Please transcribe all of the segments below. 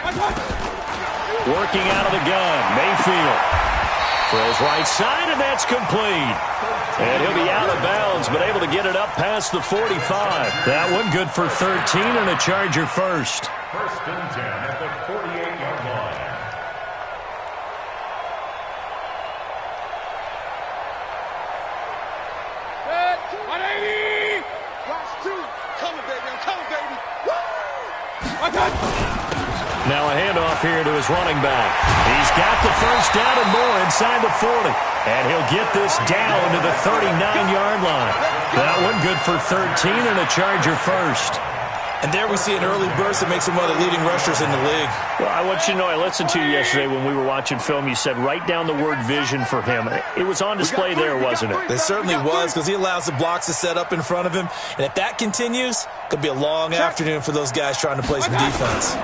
Working out of the gun, Mayfield. Throws right side, and that's complete. And he'll be out of bounds, but able to get it up past the 45. That one good for 13 and a Charger first. First and 10 at the 48-yard line. Now a handoff here to his running back. He's got the first down and more inside the 40. And he'll get this down to the 39-yard line. That one good for 13 and a Charger first. And there we see an early burst that makes him one of the leading rushers in the league. Well, I want you to know, I listened to you yesterday when we were watching film. You said write down the word vision for him. It was on display there, wasn't it? It certainly was, because he allows the blocks to set up in front of him. And if that continues, it'll be a long afternoon for those guys trying to play some defense.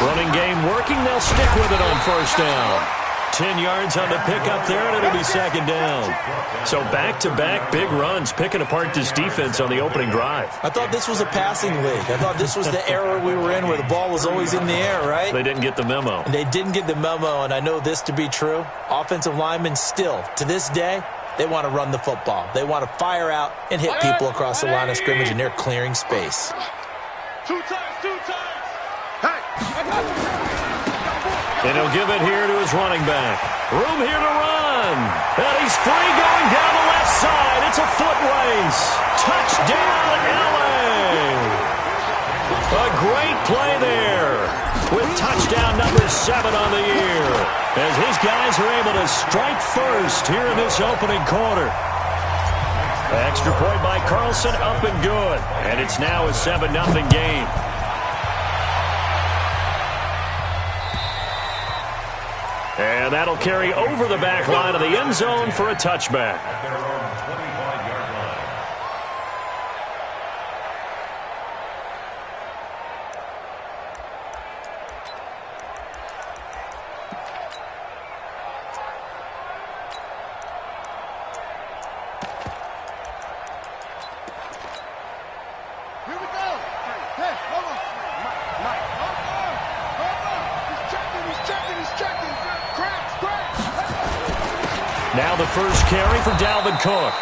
Running game working. They'll stick with it on first down. 10 yards on the pickup there, and it'll be second down. So back-to-back big runs, picking apart this defense on the opening drive. I thought this was a passing league. I thought this was the era we were in where the ball was always in the air, right? They didn't get the memo. And they didn't get the memo, and I know this to be true. Offensive linemen still, to this day, they want to run the football. They want to fire out and hit people across the line of scrimmage, and they're clearing space. Two times. And he'll give it here to his running back. Room here to run. And he's free going down the left side. It's a foot race. Touchdown, LA. A great play there with touchdown number 7 on the year as his guys are able to strike first here in this opening quarter. Extra point by Carlson, up and good. And it's now a 7-0 game. And that'll carry over the back line of the end zone for a touchback. Here we go. Hey, hold on. Mike. He's checking. Now the first carry for Dalvin Cook.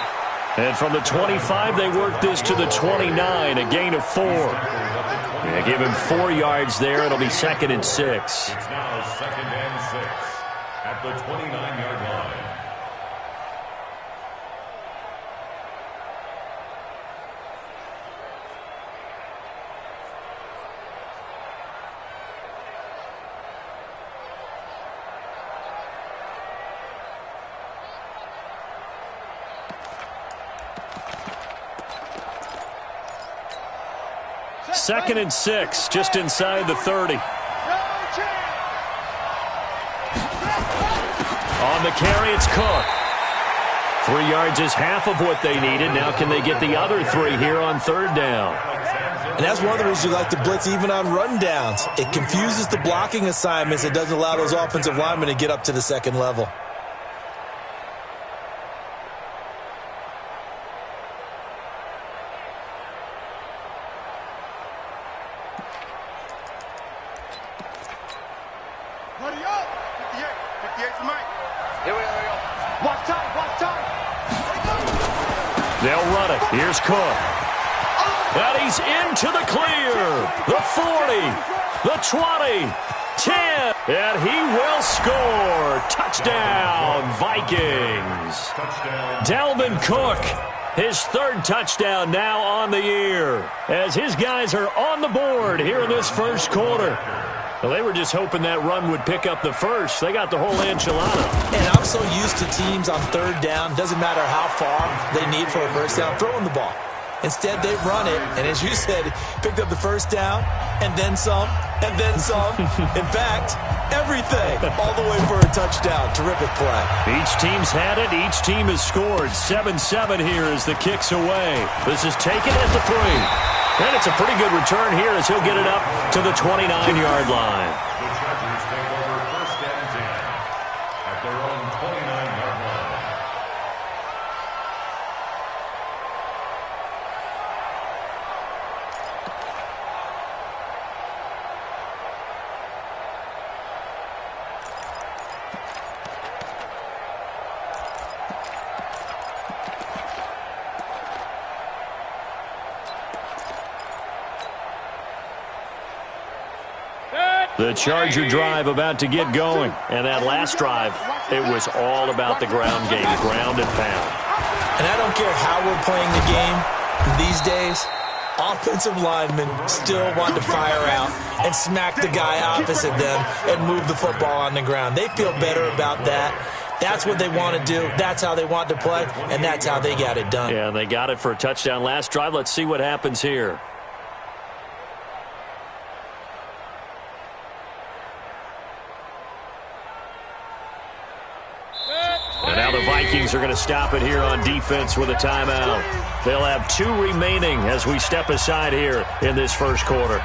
And from the 25, they work this to the 29, a gain of 4. Yeah, give him 4 yards there. It'll be 2nd and 6. It's now 2nd and 6 at the 29-yard line. Second and 6, just inside the 30. On the carry, it's Cook. 3 yards is half of what they needed. Now can they get the other 3 here on 3rd down? And that's one of the reasons you like to blitz even on rundowns. It confuses the blocking assignments. It doesn't allow those offensive linemen to get up to the second level. Hurry up. 58 for Mike. Here we go. Watch time. They'll run it. Here's Cook. And he's into the clear. The 40, the 20, 10. And he will score. Touchdown, Vikings. Dalvin Cook, his 3rd touchdown now on the year, as his guys are on the board here in this first quarter. Well, they were just hoping that run would pick up the first. They got the whole enchilada. And I'm so used to teams on 3rd down, doesn't matter how far they need for a first down, throwing the ball. Instead, they run it, and as you said, picked up the first down, and then some, and then some. In fact, everything, all the way for a touchdown. Terrific play. Each team's had it. Each team has scored. 7-7 here as the kick's away. This is taken at the 3. And it's a pretty good return here as he'll get it up to the 29-yard line. The Chargers take over 1st and 10 at their own 29-yard line. The Charger drive about to get going. And that last drive, it was all about the ground game, ground and pound. And I don't care how we're playing the game these days, offensive linemen still want to fire out and smack the guy opposite them and move the football on the ground. They feel better about that. That's what they want to do. That's how they want to play, and that's how they got it done. Yeah, they got it for a touchdown last drive. Let's see what happens here. And now the Vikings are going to stop it here on defense with a timeout. They'll have 2 remaining as we step aside here in this first quarter.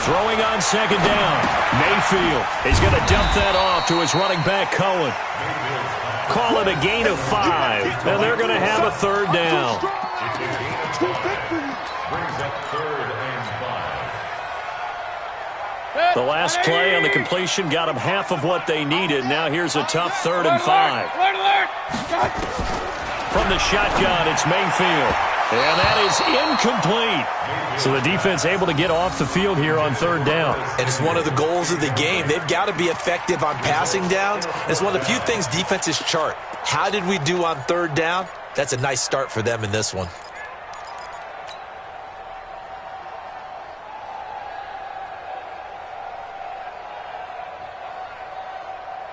Throwing on second down. Mayfield. He's going to dump that off to his running back, Cohen. Call it a gain of 5, and they're going to have a third down. The last play on the completion got them half of what they needed. Now here's a tough 3rd and 5. From the shotgun, it's Mayfield. And that is incomplete. So the defense able to get off the field here on 3rd down. And it's one of the goals of the game. They've got to be effective on passing downs. It's one of the few things defenses chart. How did we do on 3rd down? That's a nice start for them in this one.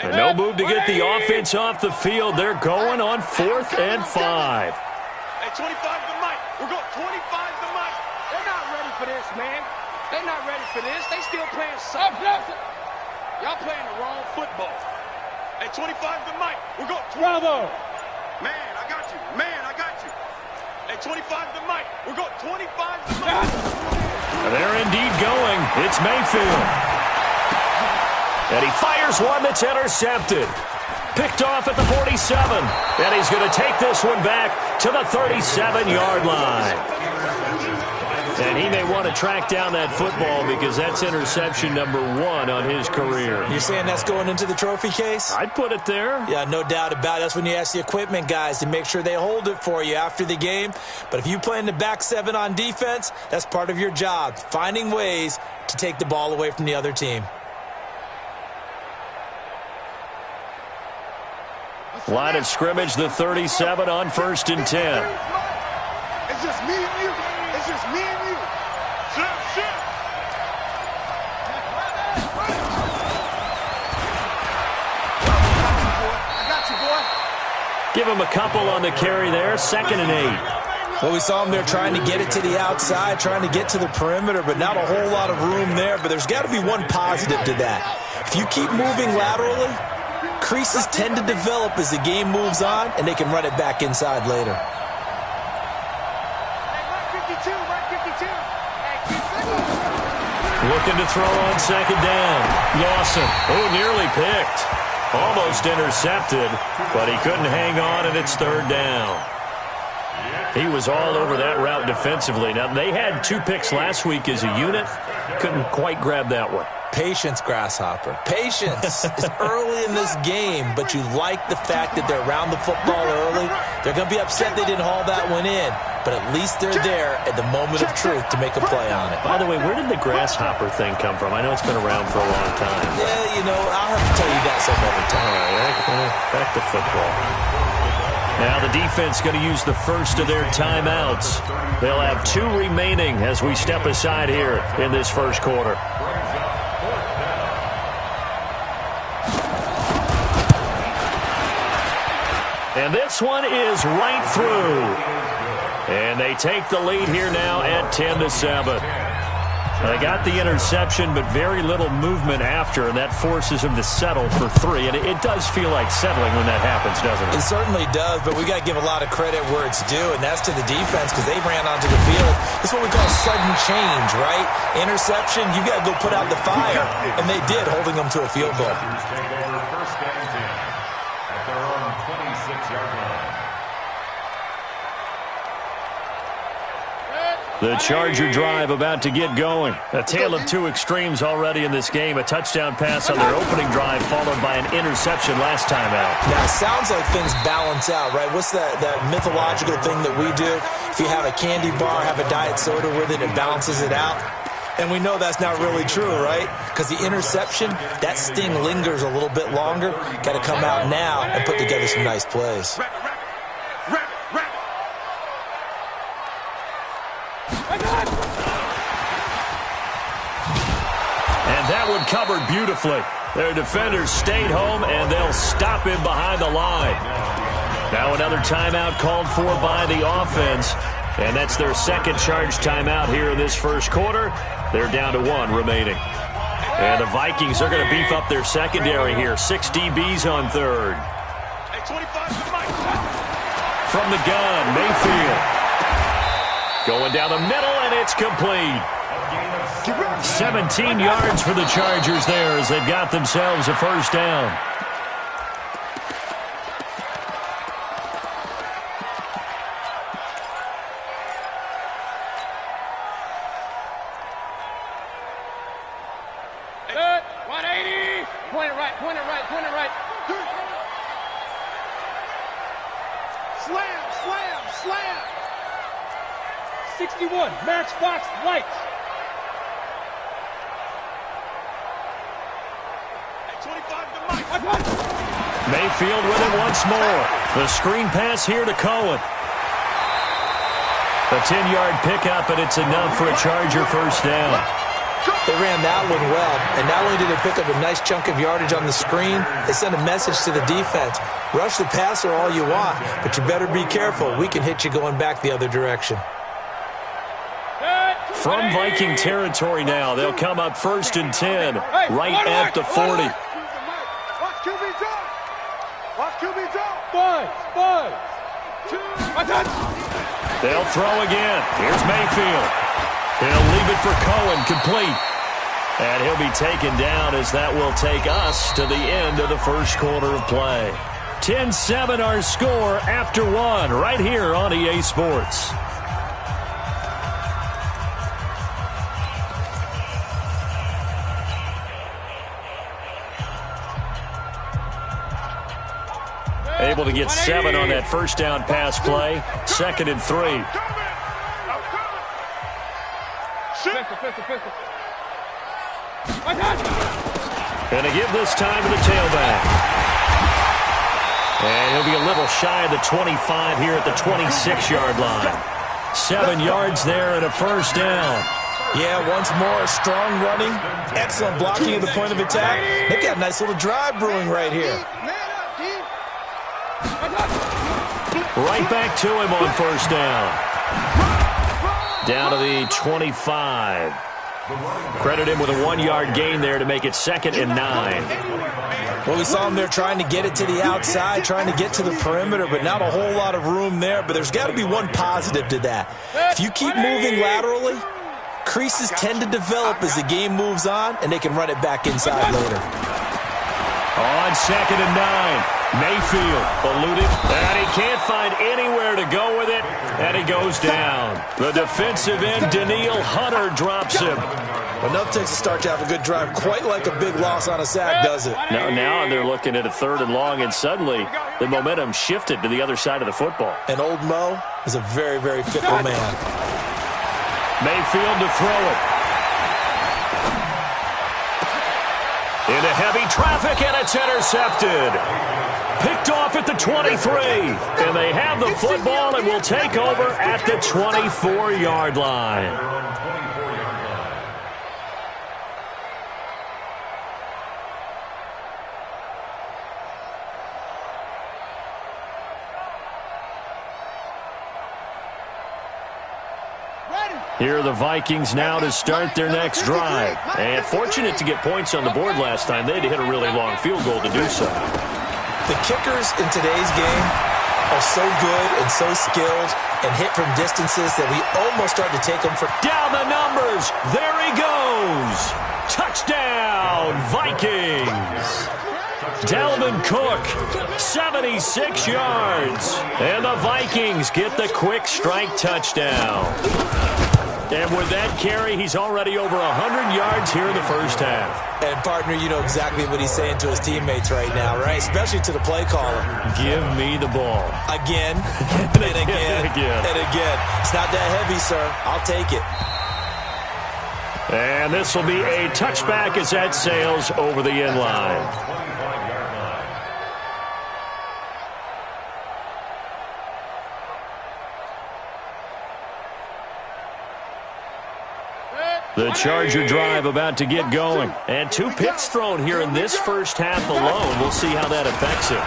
And no move to get the offense off the field. They're going on 4th and 5. Hey, 25 to Mike. We're going 25 to Mike. They're not ready for this, man. They're not ready for this. They still playing soft. Y'all playing the wrong football. Hey, 25 to Mike. We're going 12. Man, I got you. Man, I got you. Hey, 25 to Mike. We're going 25 to Mike. And they're indeed going. It's Mayfield. And he fires one that's intercepted. Picked off at the 47. And he's going to take this one back to the 37-yard line. And he may want to track down that football because that's interception number 1 on his career. You're saying that's going into the trophy case? I'd put it there. Yeah, no doubt about it. That's when you ask the equipment guys to make sure they hold it for you after the game. But if you play in the back 7 on defense, that's part of your job, finding ways to take the ball away from the other team. Line of scrimmage, the 37 on 1st and 10. It's just me and you. It's just me and you. Shit. I got you, boy. Give him a couple on the carry there. 2nd and 8. Well, we saw him there trying to get it to the outside, trying to get to the perimeter, but not a whole lot of room there. But there's got to be one positive to that. If you keep moving laterally, creases tend to develop as the game moves on, and they can run it back inside later. Looking to throw on 2nd down. Lawson, nearly picked. Almost intercepted, but he couldn't hang on, and it's 3rd down. He was all over that route defensively. Now, they had 2 picks last week as a unit. Couldn't quite grab that one. Patience, Grasshopper. Patience. It's early in this game, but you like the fact that they're around the football early. They're going to be upset they didn't haul that one in, but at least they're there at the moment of truth to make a play on it. By the way, where did the grasshopper thing come from? I know it's been around for a long time. Yeah, you know, I'll have to tell you that some other time. All right, back to football. Now the defense going to use the first of their timeouts. They'll have 2 remaining as we step aside here in this first quarter. And this one is right through. And they take the lead here now at 10-7. They got the interception, but very little movement after, and that forces them to settle for 3. And it does feel like settling when that happens, doesn't it? It certainly does, but we got to give a lot of credit where it's due, and that's to the defense because they ran onto the field. This is what we call sudden change, right? Interception, you got to go put out the fire, and they did, holding them to a field goal. The Charger drive about to get going. A tale of two extremes already in this game. A touchdown pass on their opening drive followed by an interception last time out. Now, it sounds like things balance out, right? What's that mythological thing that we do? If you have a candy bar, have a diet soda with it, it balances it out. And we know that's not really true, right? Because the interception, that sting lingers a little bit longer. Got to come out now and put together some nice plays. And that one covered beautifully. Their defenders stayed home, and they'll stop him behind the line. Now another timeout called for by the offense, and that's their second charge timeout here in this first quarter. They're down to one remaining. And the Vikings are going to beef up their secondary here. 6 DBs on third. From the gun, Mayfield. Going down the middle, and it's complete. 17 yards for the Chargers there as they've got themselves a first down. Good. 180. Point it right, point it right, point it right. Slam, slam, slam. 61, Matchbox Lights. Mayfield with it once more. The screen pass here to Cohen. A 10-yard pickup, and it's enough for a Charger first down. They ran that one well, and not only did they pick up a nice chunk of yardage on the screen, they sent a message to the defense. Rush the passer all you want, but you better be careful. We can hit you going back the other direction. From Viking territory now, they'll come up 1st and 10, right at the 40. Watch QB drop. Watch QB drop. Buzz. They'll throw again. Here's Mayfield. He'll leave it for Cohen, complete. And he'll be taken down as that will take us to the end of the first quarter of play. 10-7 our score after one right here on EA Sports. Able to get 7 on that first down pass play. 2nd and 3. And to give this time to the tailback. And he'll be a little shy of the 25 here at the 26-yard line. 7 yards there and a first down. Yeah, once more, strong running, excellent blocking at the point of attack. They've got a nice little drive brewing right here. Right back to him on first down. Down to the 25. Credit him with a 1-yard gain there to make it 2nd and 9. Well, we saw him there trying to get it to the outside, trying to get to the perimeter, but not a whole lot of room there. But there's got to be one positive to that. If you keep moving laterally, creases tend to develop as the game moves on, and they can run it back inside later. On 2nd and 9. Mayfield eluded, and he can't find anywhere to go with it, and he goes down. The defensive end, Danielle Hunter, drops him. Enough takes to start to have a good drive, quite like a big loss on a sack, does it? Now they're looking at a 3rd and long, and suddenly the momentum shifted to the other side of the football. And old Mo is a very, very fickle man. Mayfield to throw it. Into heavy traffic, and it's intercepted. Picked off at the 23. And they have the football and will take over at the 24-yard line. Here are the Vikings now to start their next drive. And fortunate to get points on the board last time. They had to hit a really long field goal to do so. The kickers in today's game are so good and so skilled and hit from distances that we almost start to take them for... Down the numbers. There he goes. Touchdown, Vikings. Dalvin Cook, 76 yards. And the Vikings get the quick strike touchdown. And with that carry, he's already over 100 yards here in the first half. And, partner, you know exactly what he's saying to his teammates right now, right? Especially to the play caller. Give me the ball. Again, and again, and again. It's not that heavy, sir. I'll take it. And this will be a touchback as that sails over the end line. The Charger drive about to get going. And 2 picks thrown here in this first half alone. We'll see how that affects him.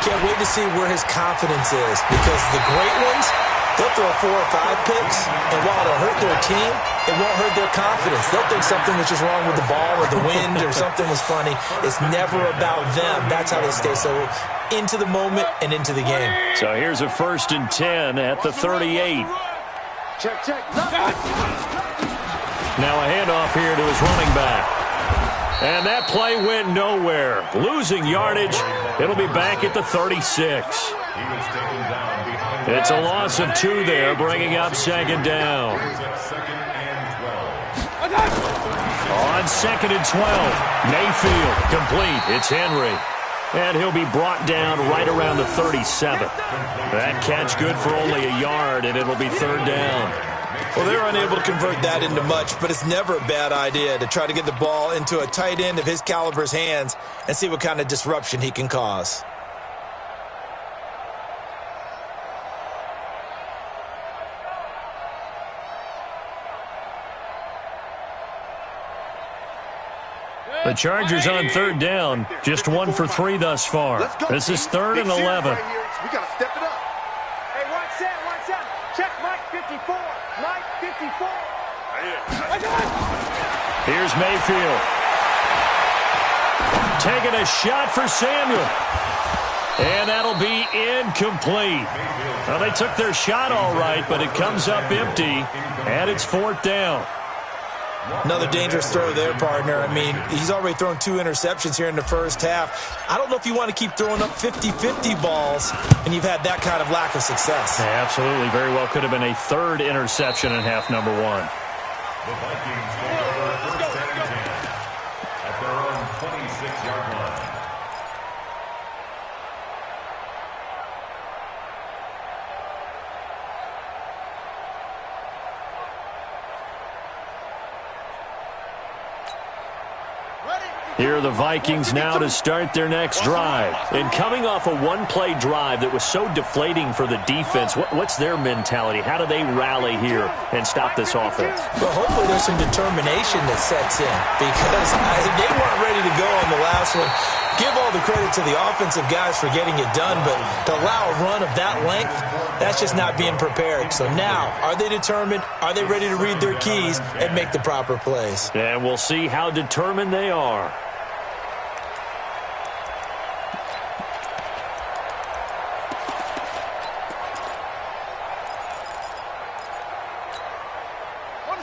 Can't wait to see where his confidence is, because the great ones, they'll throw 4 or 5 picks, and while it'll hurt their team, it won't hurt their confidence. They'll think something was just wrong with the ball or the wind or something was funny. It's never about them. That's how they stay so into the moment and into the game. So here's a 1st and 10 at the 38. Check. Now a handoff here to his running back. And that play went nowhere. Losing yardage. It'll be back at the 36. It's a loss of 2 there, bringing up 2nd down. On 2nd and 12, Mayfield complete. It's Henry. And he'll be brought down right around the 37. That catch good for only a yard, and it'll be 3rd down. Well, they're unable to convert that into much, but it's never a bad idea to try to get the ball into a tight end of his caliber's hands and see what kind of disruption he can cause. The Chargers on 3rd down, just 1 for 3 thus far. This is 3rd and 11. We got to step it up. Hey, watch that. Check Mike 54. Mike 54. Here's Mayfield. Taking a shot for Samuel. And that'll be incomplete. Well, they took their shot all right, but it comes up empty, and it's 4th down. Another dangerous throw there, partner. I mean, he's already thrown 2 interceptions here in the first half. I don't know if you want to keep throwing up 50-50 balls, and you've had that kind of lack of success. Yeah, absolutely. Very well could have been a 3rd interception in half number 1. The Vikings take over 1st and 10 at their own 26-yard line. Here are the Vikings now to start their next drive. And coming off a 1-play drive that was so deflating for the defense, what's their mentality? How do they rally here and stop this offense? Well, hopefully there's some determination that sets in, because they weren't ready to go on the last one. Give all the credit to the offensive guys for getting it done, but to allow a run of that length, that's just not being prepared. So now, are they determined? Are they ready to read their keys and make the proper plays? And we'll see how determined they are.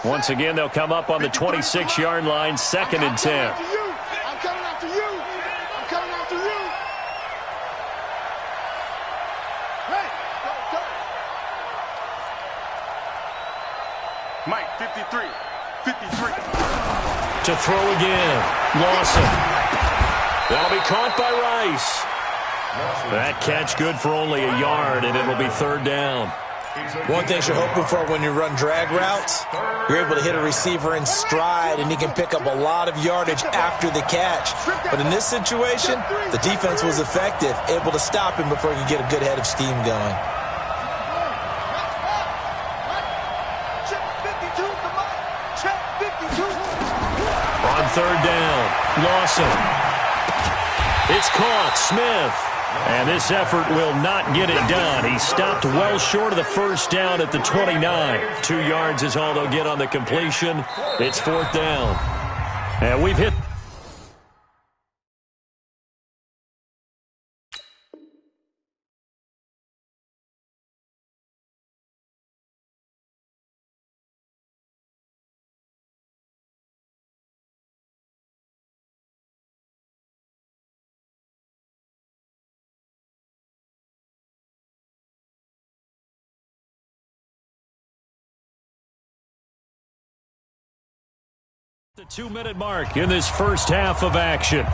Once again, they'll come up on the 26-yard line, 2nd and 10. I'm coming after you. Hey, go. Mike, 53. To throw again. Lawson. That'll be caught by Rice. That catch good for only a yard, and it'll be 3rd down. One thing you're hoping for when you run drag routes, you're able to hit a receiver in stride, and he can pick up a lot of yardage after the catch. But in this situation, the defense was effective, able to stop him before he could get a good head of steam going. On 3rd down, Lawson. It's caught, Smith. And this effort will not get it done. He stopped well short of the 1st down at the 29. 2 yards is all they'll get on the completion. It's 4th down. And we've hit The 2-minute mark in this first half of action.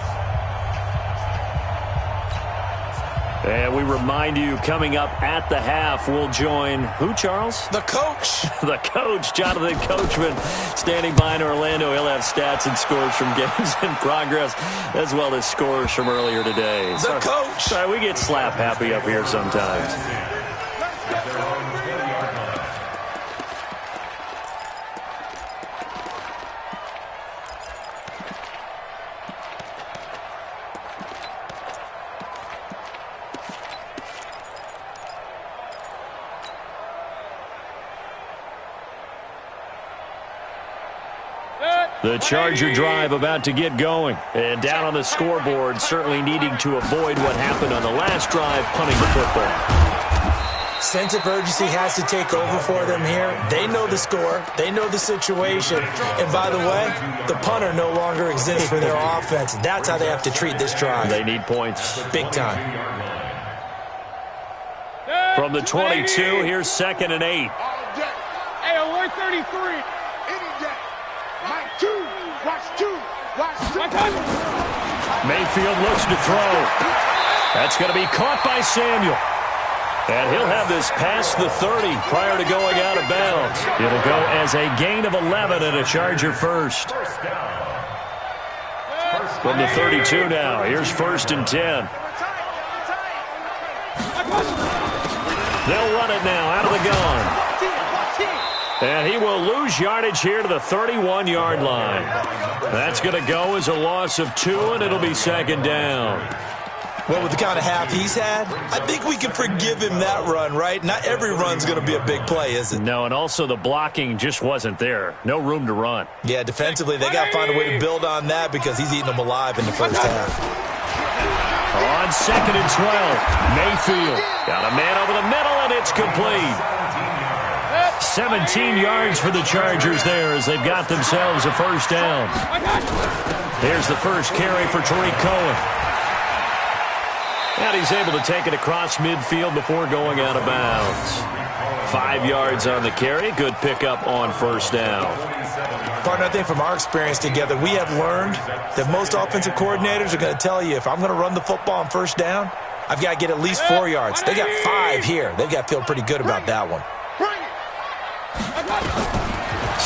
And we remind you, coming up at the half, we'll join who, Charles? The coach. The coach, Jonathan Coachman, standing by in Orlando. He'll have stats and scores from games in progress, as well as scores from earlier today. The coach. Sorry, we get slap happy up here sometimes. The Charger drive about to get going. And down on the scoreboard, certainly needing to avoid what happened on the last drive, punting the football. Sense of urgency has to take over for them here. They know the score. They know the situation. And by the way, the punter no longer exists for their offense. That's how they have to treat this drive. They need points. Big time. From the 22, here's 2nd and 8. Hey, 133. Mayfield looks to throw. That's going to be caught by Samuel. And he'll have this past the 30 prior to going out of bounds. It'll go as a gain of 11 and a Charger first. From the 32 now, here's 1st and 10. They'll run it now out of the gun. And he will lose yardage here to the 31-yard line. That's going to go as a loss of 2, and it'll be 2nd down. Well, with the kind of half he's had, I think we can forgive him that run, right? Not every run's going to be a big play, is it? No, and also the blocking just wasn't there. No room to run. Yeah, defensively, they got to find a way to build on that because he's eating them alive in the first half. On 2nd and 12, Mayfield got a man over the middle, and it's complete. 17 yards for the Chargers there as they've got themselves a first down. Here's the first carry for Tariq Cohen. And he's able to take it across midfield before going out of bounds. 5 yards on the carry. Good pickup on first down. Partner, I think from our experience together, we have learned that most offensive coordinators are going to tell you, if I'm going to run the football on first down, I've got to get at least 4 yards. They got 5 here. They've got to feel pretty good about that one.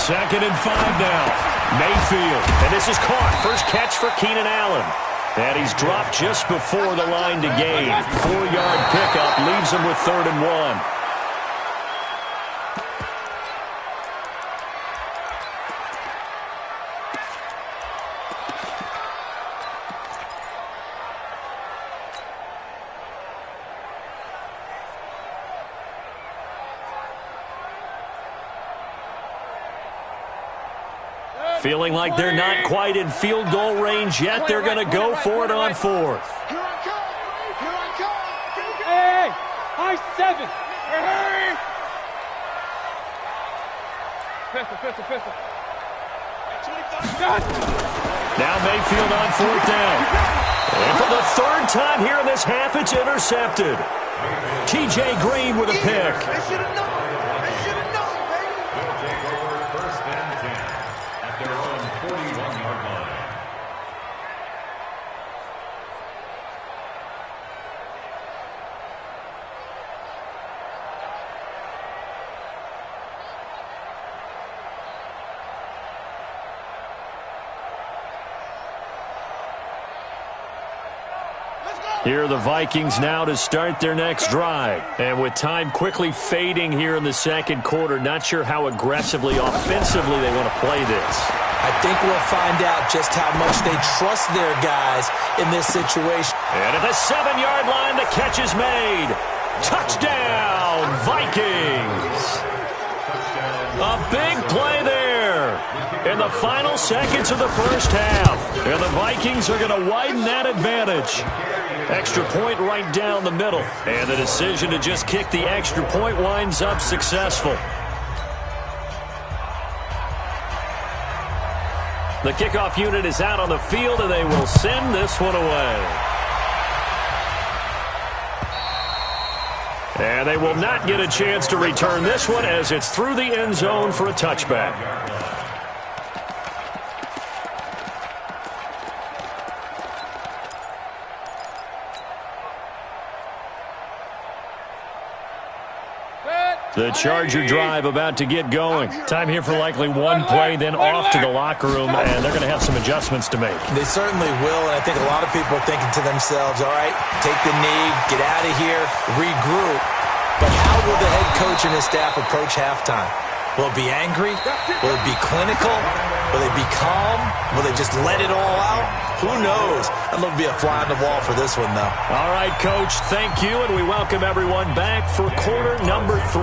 2nd and 5 now. Mayfield. And this is caught. First catch for Keenan Allen. And he's dropped just before the line to gain. 4-yard pickup leaves him with 3rd and 1. Feeling like they're not quite in field goal range yet. They're going to go for it on 4th. Here I come. Here I come. Hey, high 7. Hurry. Pistol. Now Mayfield on 4th down. And for the 3rd time here in this half, it's intercepted. TJ Green with a pick. They should have known. They should have known, baby. They'll take over 1st and 10 at their own 41-yard line. Here are the Vikings now to start their next drive. And with time quickly fading here in the 2nd quarter, not sure how aggressively, offensively they want to play this. I think we'll find out just how much they trust their guys in this situation. And at the 7-yard line, the catch is made. Touchdown, Vikings. A big play there in the final seconds of the first half. And the Vikings are going to widen that advantage. Extra point right down the middle. And the decision to just kick the extra point winds up successful. The kickoff unit is out on the field, and they will send this one away. And they will not get a chance to return this one as it's through the end zone for a touchback. The Charger drive about to get going. Time here for likely one play, then off to the locker room, and they're going to have some adjustments to make. They certainly will, and I think a lot of people are thinking to themselves, all right, take the knee, get out of here, regroup. But how will the head coach and his staff approach halftime? Will it be angry? Will it be clinical? Will they be calm? Will they just let it all out? Who knows? I'd love to be a fly on the wall for this one, though. All right, Coach, thank you, and we welcome everyone back for quarter number 3.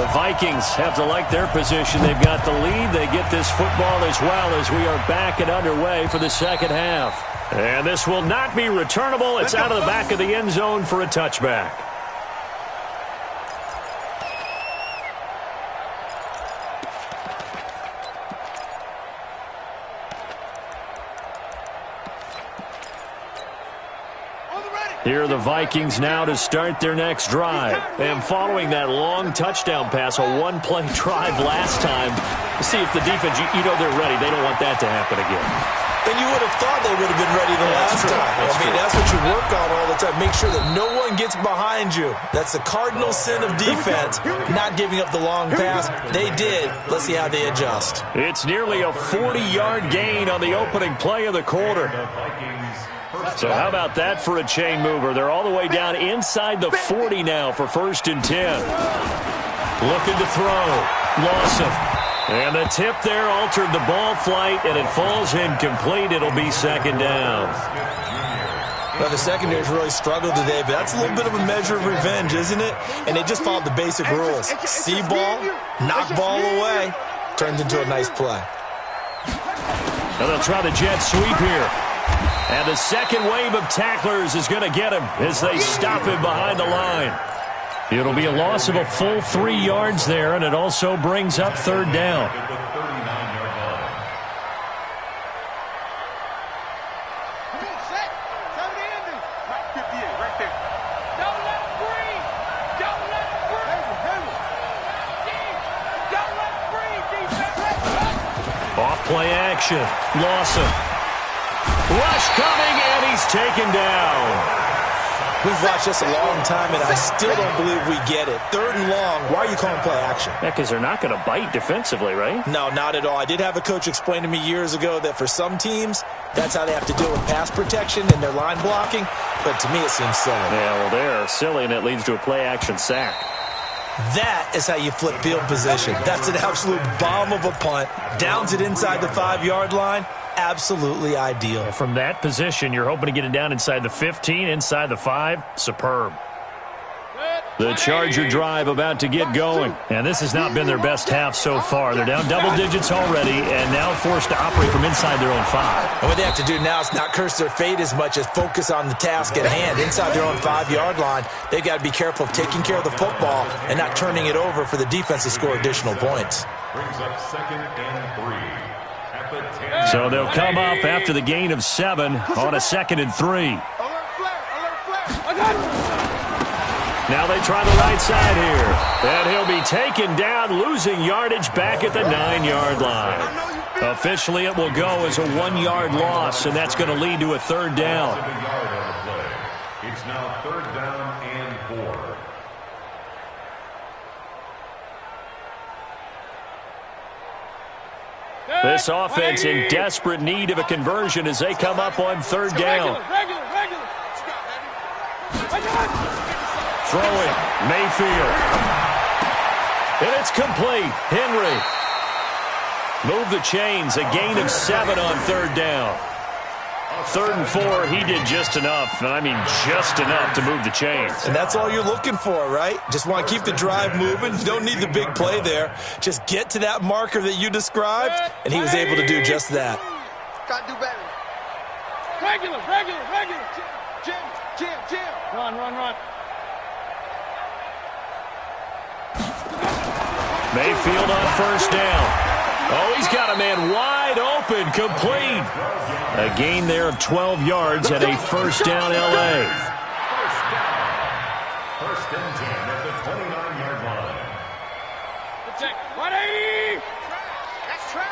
The Vikings have to like their position. They've got the lead. They get this football as well as we are back and underway for the second half. And this will not be returnable. It's out of the back of the end zone for a touchback. Here are the Vikings now to start their next drive. And following that long touchdown pass, a one-play drive last time, see if the defense, you know they're ready. They don't want that to happen again. And you would have thought they would have been ready the last time. That's what you work on all the time. Make sure that no one gets behind you. That's the cardinal sin of defense, not giving up the long pass. They did. Let's see how they adjust. It's nearly a 40-yard gain on the opening play of the quarter. So how about that for a chain mover? They're all the way down inside the 40 now for 1st and 10. Looking to throw. Lawson. And the tip there altered the ball flight, and it falls incomplete. It'll be 2nd down. Well, the secondary's really struggled today, but that's a little bit of a measure of revenge, isn't it? And they just followed the basic rules. See ball, knock ball away, turns into a nice play. Now they'll try the jet sweep here. And the second wave of tacklers is going to get him as they stop him behind the line. It'll be a loss of a full 3 yards there, and it also brings up 3rd down. Off play action. Lawson. Rush coming, and he's taken down. We've watched this a long time, and I still don't believe we get it. 3rd and long, why are you calling play action? Yeah, because they're not going to bite defensively, right? No, not at all. I did have a coach explain to me years ago that for some teams, that's how they have to deal with pass protection and their line blocking. But to me, it seems silly. Yeah, well, they're silly, and it leads to a play action sack. That is how you flip field position. That's an absolute bomb of a punt. Downs it inside the 5-yard line. Absolutely ideal. From that position, you're hoping to get it down inside the 15, inside the 5. Superb. The Charger drive about to get going. And this has not been their best half so far. They're down double digits already and now forced to operate from inside their own 5. And what they have to do now is not curse their fate as much as focus on the task at hand. Inside their own 5-yard line, they've got to be careful of taking care of the football and not turning it over for the defense to score additional points. Brings up 2nd and 3. So they'll come up after the gain of 7 on a 2nd and 3. Now they try the right side here. And he'll be taken down, losing yardage back at the 9-yard line. Officially, it will go as a 1-yard loss, and that's going to lead to a 3rd down. It's now 3rd down and 4. This offense in desperate need of a conversion as they come up on 3rd down. Throwing, Mayfield. And it's complete. Henry. Move the chains. A gain of 7 on 3rd down. 3rd and 4, he did just enough. I mean, just enough to move the chains. And that's all you're looking for, right? Just want to keep the drive moving. You don't need the big play there. Just get to that marker that you described, and he was able to do just that. Got to do better. Regular. Jim. Run. Mayfield on 1st down. Oh, he's got a man wide open, complete. A gain there of 12 yards and a 1st down, L.A. 1st and 10 at the 29-yard line. Protect. 180. That's track.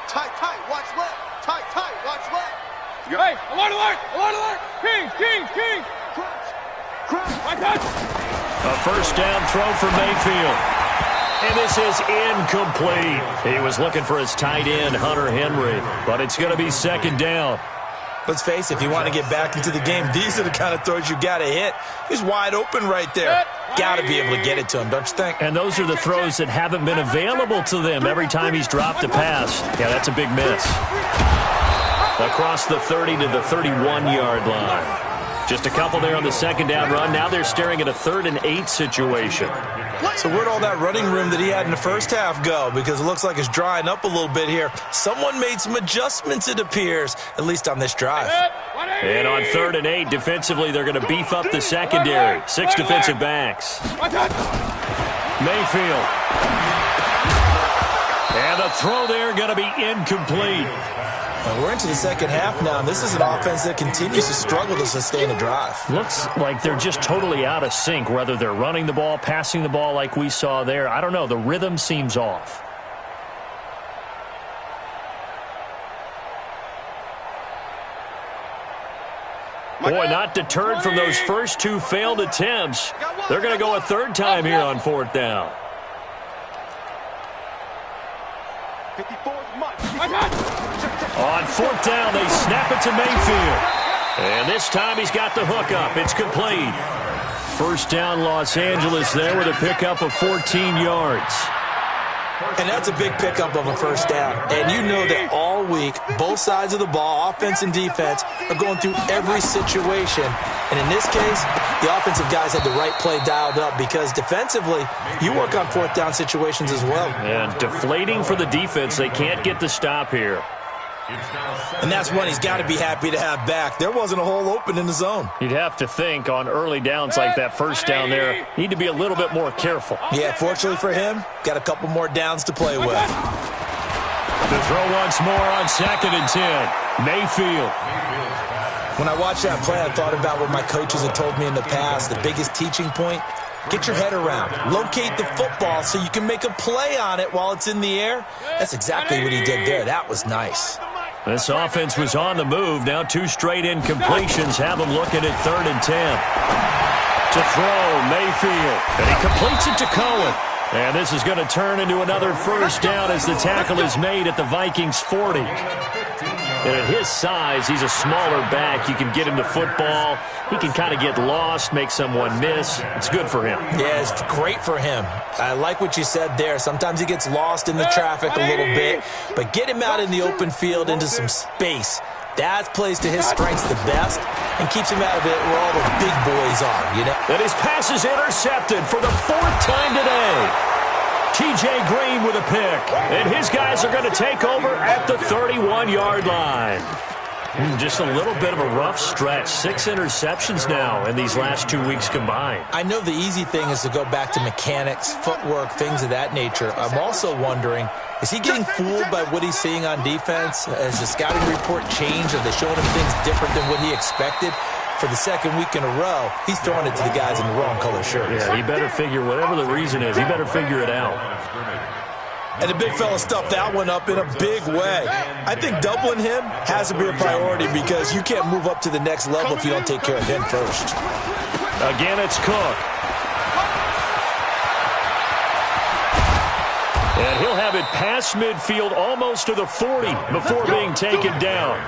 Tight. Watch left. Tight. Watch left. Hey, alert. King. Crunch. My touch. A first down throw for Mayfield. And this is incomplete. He was looking for his tight end, Hunter Henry, but it's going to be second down. Let's face it, if you want to get back into the game, these are the kind of throws you got to hit. He's wide open right there. Got to be able to get it to him, don't you think? And those are the throws that haven't been available to them every time he's dropped a pass. Yeah, that's a big miss. Across the 30 to the 31-yard line. Just a couple there on the second down run. Now they're staring at a 3rd and 8 situation. So where'd all that running room that he had in the first half go? Because it looks like it's drying up a little bit here. Someone made some adjustments, it appears, at least on this drive. And on 3rd and 8, defensively, they're going to beef up the secondary. 6 defensive backs. Mayfield. And the throw there going to be incomplete. Well, we're into the second half now, and this is an offense that continues to struggle to sustain a drive. Looks like they're just totally out of sync, whether they're running the ball, passing the ball like we saw there. I don't know. The rhythm seems off. Boy, not deterred from those first 2 failed attempts. They're going to go a 3rd time here on 4th down. 54 is much. On 4th down, they snap it to Mayfield. And this time he's got the hook up. It's complete. First down, Los Angeles there with a pickup of 14 yards. And that's a big pickup of a first down. And you know that all week, both sides of the ball, offense and defense, are going through every situation. And in this case, the offensive guys had the right play dialed up because defensively, you work on 4th down situations as well. And deflating for the defense. They can't get the stop here. And that's one he's got to be happy to have back. There wasn't a hole open in the zone. You'd have to think on early downs like that first down there, need to be a little bit more careful. Yeah, fortunately for him, got a couple more downs to play with. To throw once more on 2nd and 10. Mayfield. When I watched that play, I thought about what my coaches had told me in the past. The biggest teaching point, get your head around. Locate the football so you can make a play on it while it's in the air. That's exactly what he did there. That was nice. This offense was on the move. Now 2 straight incompletions have them looking at 3rd and 10. To throw, Mayfield. And he completes it to Cohen. And this is going to turn into another first down as the tackle is made at the Vikings 40. And at his size, he's a smaller back. You can get him to football. He can kind of get lost, make someone miss. It's good for him. Yeah, it's great for him. I like what you said there. Sometimes he gets lost in the traffic a little bit. But get him out in the open field into some space. That plays to his strengths the best and keeps him out of it where all the big boys are, you know. And his pass is intercepted for the 4th time today. T.J. Green with a pick. And his guys are going to take over at the 31-yard line. Just a little bit of a rough stretch. 6 interceptions now in these last 2 weeks combined. I know the easy thing is to go back to mechanics, footwork, things of that nature. I'm also wondering, is he getting fooled by what he's seeing on defense? Has the scouting report changed? Are they showing him things different than what he expected? For the 2nd week in a row, he's throwing it to the guys in the wrong color shirts. Yeah, he better figure, whatever the reason is, he better figure it out. And the big fella stuffed that one up in a big way. I think doubling him has to be a priority because you can't move up to the next level if you don't take care of him first. Again, it's Cook. And he'll have it past midfield almost to the 40 before being taken down.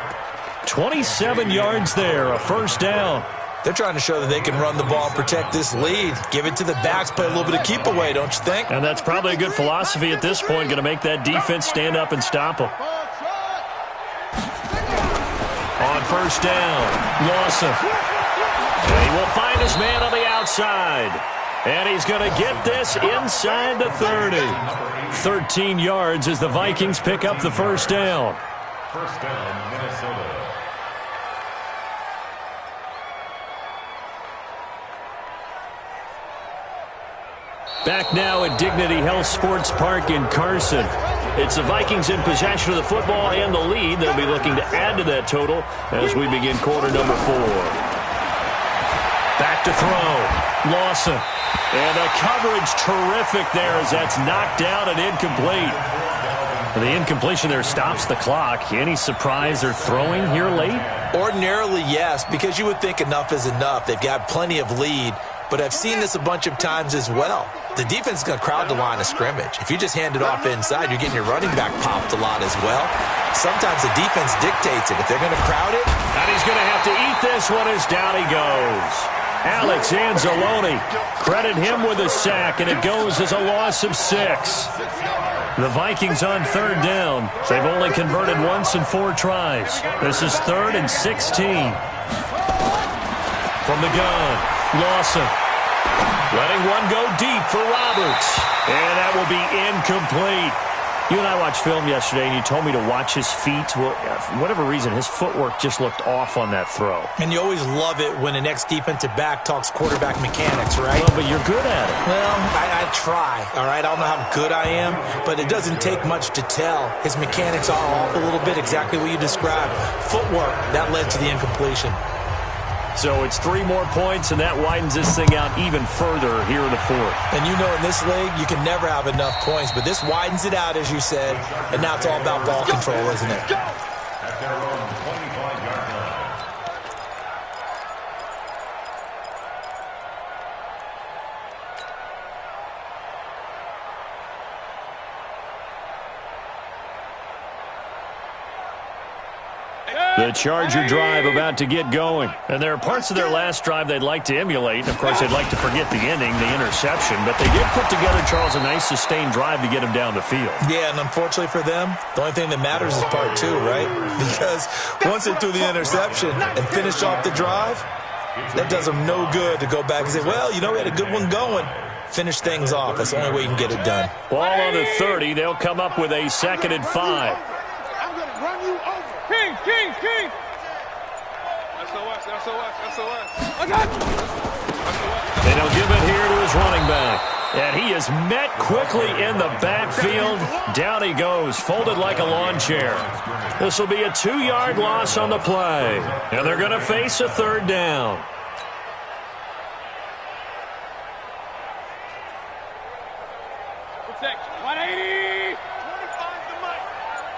27 yards there, a first down. They're trying to show that they can run the ball and protect this lead. Give it to the backs, play a little bit of keep away, don't you think? And that's probably a good philosophy at this point, going to make that defense stand up and stop them. On first down, Lawson. And he will find his man on the outside. And he's going to get this inside the 30. 13 yards as the Vikings pick up the first down. First down, Minnesota. Back now at Dignity Health Sports Park in Carson. It's the Vikings in possession of the football and the lead. They'll be looking to add to that total as we begin quarter number 4. Back to throw. Lawson. And the coverage terrific there as that's knocked down and incomplete. And the incompletion there stops the clock. Any surprise they're throwing here late? Ordinarily, yes, because you would think enough is enough. They've got plenty of lead. but I've seen this a bunch of times as well. The defense is going to crowd the line of scrimmage. If you just hand it off inside, you're getting your running back popped a lot as well. Sometimes the defense dictates it. If they're going to crowd it. And he's going to have to eat this one as down he goes. Alex Anzalone, credit him with a sack, and it goes as a loss of 6. The Vikings on third down. They've only converted once in 4 tries. This is 3rd and 16. From the gun, Lawson. Letting one go deep for Roberts. And that will be incomplete. You and I watched film yesterday, and you told me to watch his feet. Well, for whatever reason, his footwork just looked off on that throw. And you always love it when the next defensive back talks quarterback mechanics, right? Well, but you're good at it. Well, I try, all right? I don't know how good I am, but it doesn't take much to tell. His mechanics are off a little bit, exactly what you described. Footwork, that led to the incompletion. So it's 3 more points, and that widens this thing out even further here in the 4th. And you know in this league, you can never have enough points, but this widens it out, as you said, and now it's all about ball control, isn't it? At their own 25-yard line. The Charger drive about to get going. And there are parts of their last drive they'd like to emulate. And, of course, they'd like to forget the ending, the interception. But they did put together, Charles, a nice sustained drive to get him down the field. Yeah, and unfortunately for them, the only thing that matters is part 2, right? Because once they threw the interception and finished off the drive, that does them no good to go back and say, well, you know, we had a good one going. Finish things off. That's the only way you can get it done. Ball on the 30. They'll come up with a 2nd and 5. I'm going to run you over. King! SOS. I got you. And he'll give it here to his running back. And he is met quickly in the backfield. Down he goes, folded like a lawn chair. This will be a 2-yard loss on the play. And they're going to face a 3rd down. Protection. 180. 25 to Mike.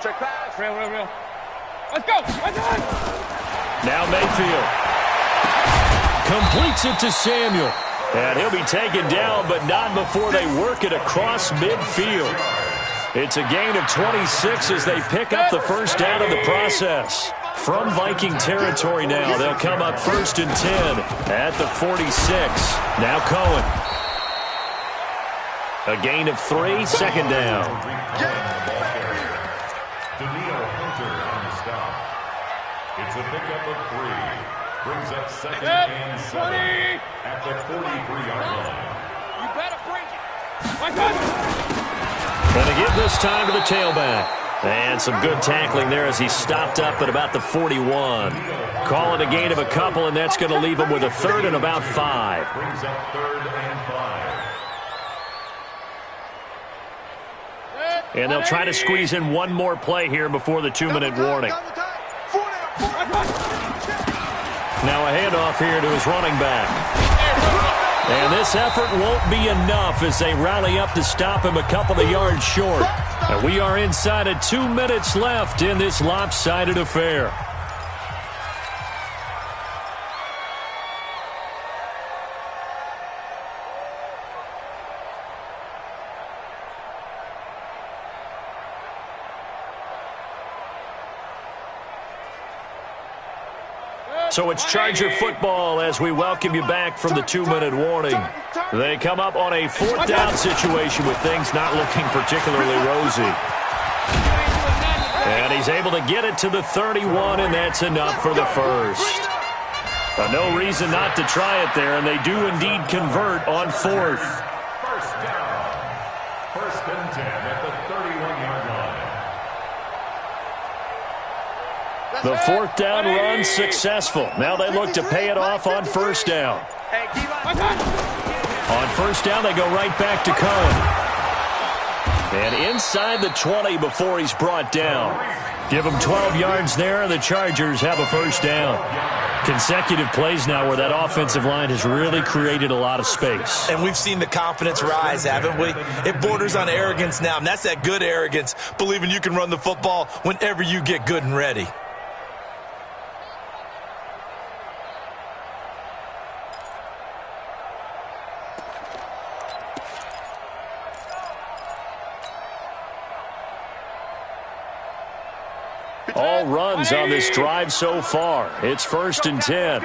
Check pass. Real. Let's go. Now Mayfield completes it to Samuel. And he'll be taken down, but not before they work it across midfield. It's a gain of 26 as they pick up the first down in the process. From Viking territory now, they'll come up 1st and 10 at the 46. Now Cohen. A gain of 3, 2nd down. It's a pickup of 3. Brings up 2nd and 7 at the 43-yard line. You better bring it. And to give this time to the tailback. And some good tackling there as he stopped up at about the 41. Call it a gain of a couple, and that's going to leave him with a 3rd and about 5. Brings up 3rd and 5. And they'll try to squeeze in one more play here before the 2-minute warning. Now a handoff here to his running back. And this effort won't be enough as they rally up to stop him a couple of yards short. And we are inside of 2 minutes left in this lopsided affair. So it's Charger football as we welcome you back from the 2-minute warning. They come up on a 4th down situation with things not looking particularly rosy. And he's able to get it to the 31, and that's enough for the first. No reason not to try it there, and they do indeed convert on 4th. First down. 1st and 10 at the 31-yard line. The 4th down run successful. Now they look to pay it off on 1st down. On 1st down, they go right back to Cohen. And inside the 20 before he's brought down. Give him 12 yards there, and the Chargers have a 1st down. Consecutive plays now where that offensive line has really created a lot of space. And we've seen the confidence rise, haven't we? It borders on arrogance now, and that's that good arrogance, believing you can run the football whenever you get good and ready. All runs on this drive so far. It's 1st and 10.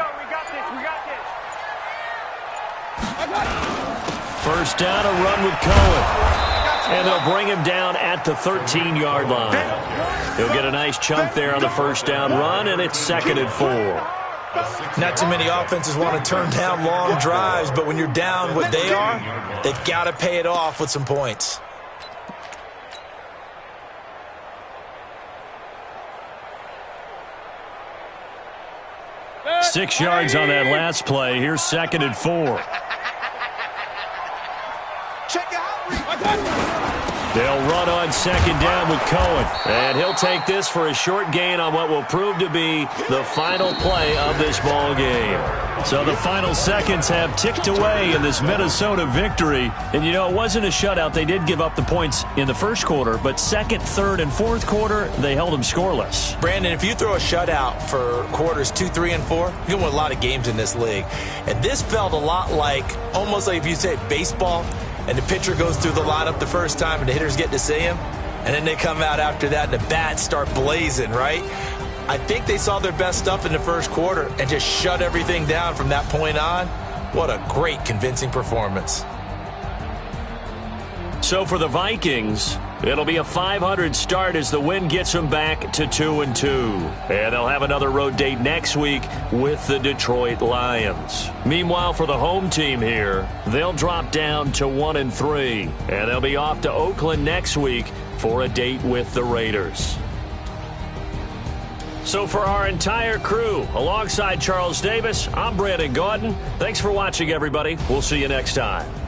First down, a run with Cohen. And they'll bring him down at the 13-yard line. He'll get a nice chunk there on the first down run, and it's 2nd and 4. Not too many offenses want to turn down long drives, but when you're down what they are, they've got to pay it off with some points. Six yards on that last play. Here's 2nd and 4. They'll run on 2nd down with Cohen. And he'll take this for a short gain on what will prove to be the final play of this ball game. So the final seconds have ticked away in this Minnesota victory. And, you know, it wasn't a shutout. They did give up the points in the first quarter, but second, third, and fourth quarter, they held them scoreless. Brandon, if you throw a shutout for quarters 2, 3, and 4, you're going to win a lot of games in this league. And this felt a lot like, almost like if you say baseball, and the pitcher goes through the lineup the first time and the hitters get to see him, and then they come out after that and the bats start blazing, right? I think they saw their best stuff in the first quarter and just shut everything down from that point on. What a great, convincing performance. So for the Vikings, it'll be a 500 start as the win gets them back to 2-2. And they'll have another road date next week with the Detroit Lions. Meanwhile, for the home team here, they'll drop down to 1-3. And they'll be off to Oakland next week for a date with the Raiders. So for our entire crew, alongside Charles Davis, I'm Brandon Gaudin. Thanks for watching, everybody. We'll see you next time.